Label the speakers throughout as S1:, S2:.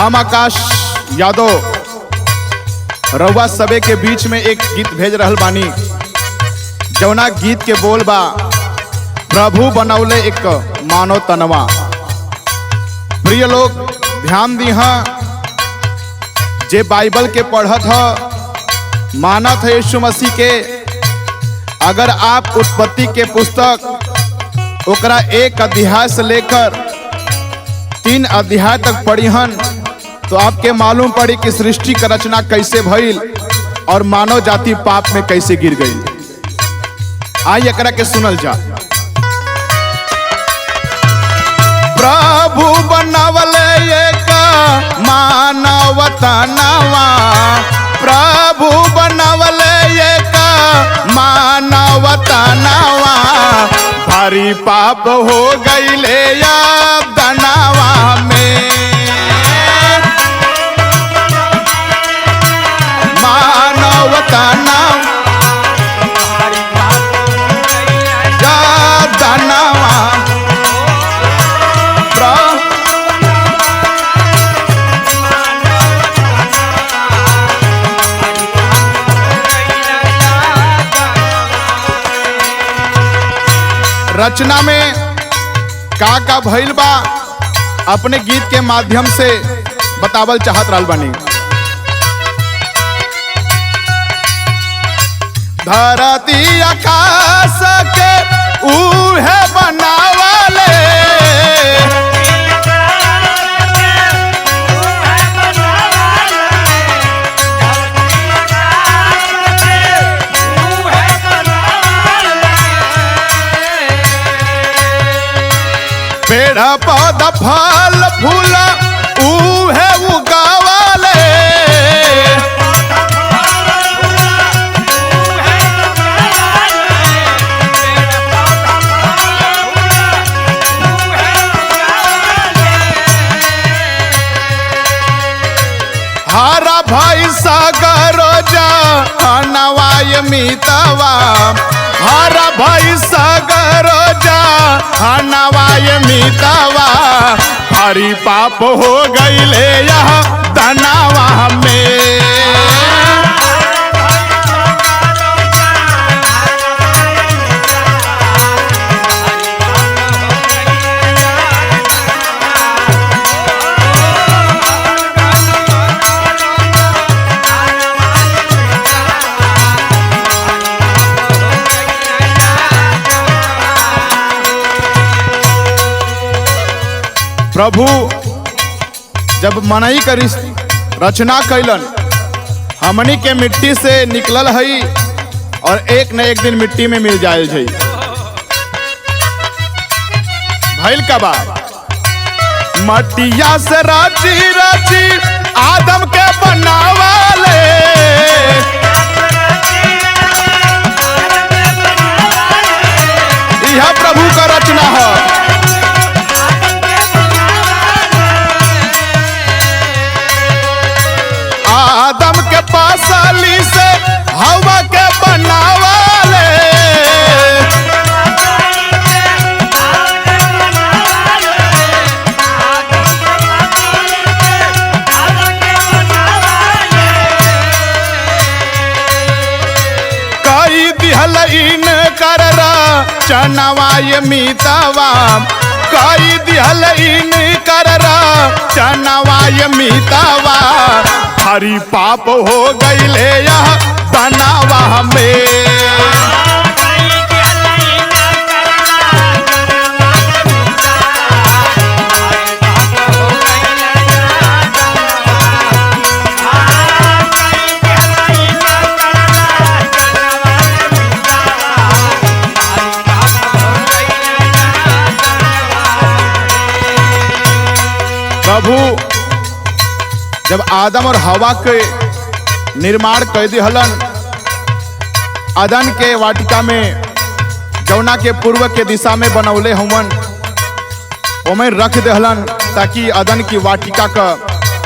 S1: हम आकाश यादव रउआ सबे के बीच में एक गीत भेज रहल बानी, जौना गीत के बोल बा प्रभु बनौले एक मानव तनवा। प्रिय लोग ध्यान दी, जे बाइबल के पढ़त ह मानत है यीशु मसीह के, अगर आप उत्पत्ति के पुस्तक ओकरा 1 अध्याय से लेकर 3 अध्याय तक पढ़िहन तो आपके मालूम पड़ी कि सृष्टि का रचना कैसे भइल और मानव जाति पाप में कैसे गिर गई। आई एकरा के सुनल जा। प्रभु बनवले एक मानव तनवा, प्रभु बनवले एक मानव तनवा, भारी पाप हो गईले या दनवा में, मानव तनवा या दनवा। रचना में का भइल बा अपने गीत के माध्यम से बतावल चाहत रहल बानी। धरती आकाश के उहे बनावले, पेड़ पौधा फल फूल उहे उगावले, हरा भाई सागर जानवाय मितवा, हरा भाई सागर जानवाय मितवा, भारी पाप हो गईले यह तनवा में, प्रभु जब मनई का रचना कैलन, हमनी के मिट्टी से निकलल हई और एक न एक दिन मिट्टी में मिल जाए छै। भइल का बात मटिया से राची राची आदम के बनावले, यह प्रभु का रचना है। आदम के पासली से हवा के बनावले, कई दिहल इन कररा चनवाय मितवा, कई दिहल इन कररा चनवाय मितवा, भारी पाप हो गईले यह तनवा में, प्रभु जब आदम और हवा के निर्माण कर दिहलन, अदन के वाटिका में जौना के पूर्व के दिशा में बनौले हुवन ओमे रख दिहलन ताकि अदन की वाटिका का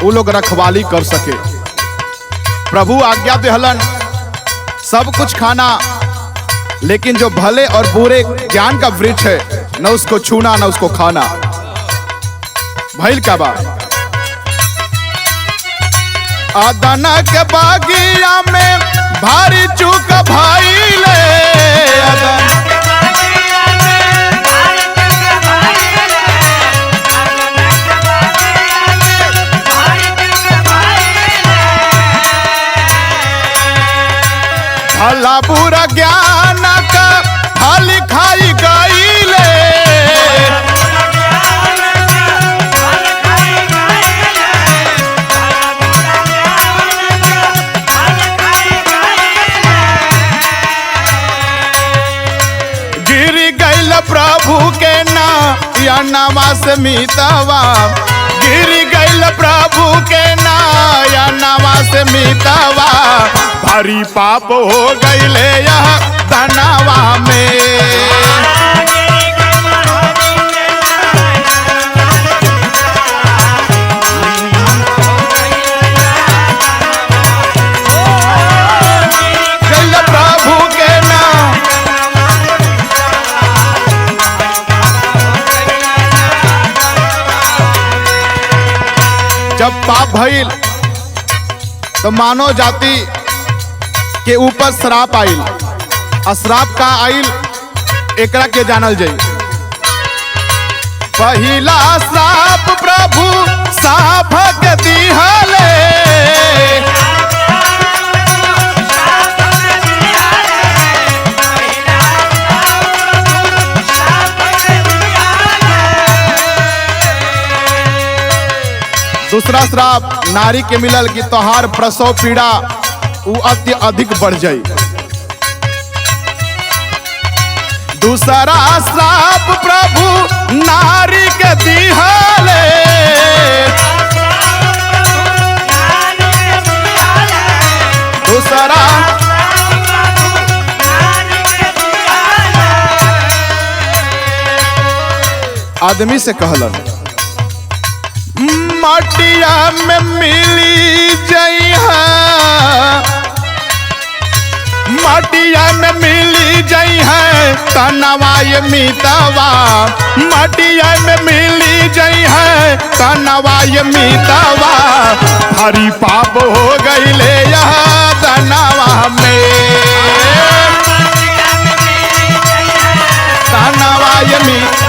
S1: वो लोग रखवाली कर सके। प्रभु आज्ञा दिहलन सब कुछ खाना, लेकिन जो भले और बुरे ज्ञान का वृक्ष है न उसको छूना न उसको खाना। भइल का बात अदन के बागिया में भारी चूक भइले भला बुरा ज्ञान का फल खाई गईले गिर गईल प्रभु के नयनवा से मितवा गिर गईल प्रभु के नयनवा से मितवा भारी पाप हो गईले यह तनावा में जब पाप भइल तो मानव जाति के ऊपर श्राप आइल। श्राप का आइल एकरा के जानल जाई। पहिला श्राप प्रभु साफ के दिहले दूसरा श्राप नारी के मिलल कि तोहार प्रसव पीड़ा उ अति अधिक बढ़ जाई। दूसरा श्राप प्रभु नारी के दिहले दूसरा आदमी से कहलन मटिया में मिली जइहा मटिया में मिली जइहा तनवा ये मितवा मटिया में मिली जइहा तनवा ये मितवा भारी पाप हो गईले यह तनवा में तनवा ये मितवा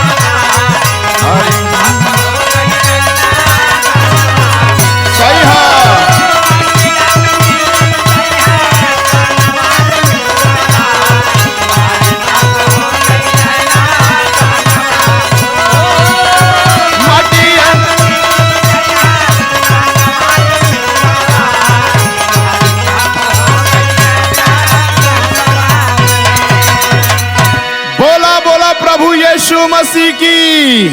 S1: प्रभु यीशु मसीह की।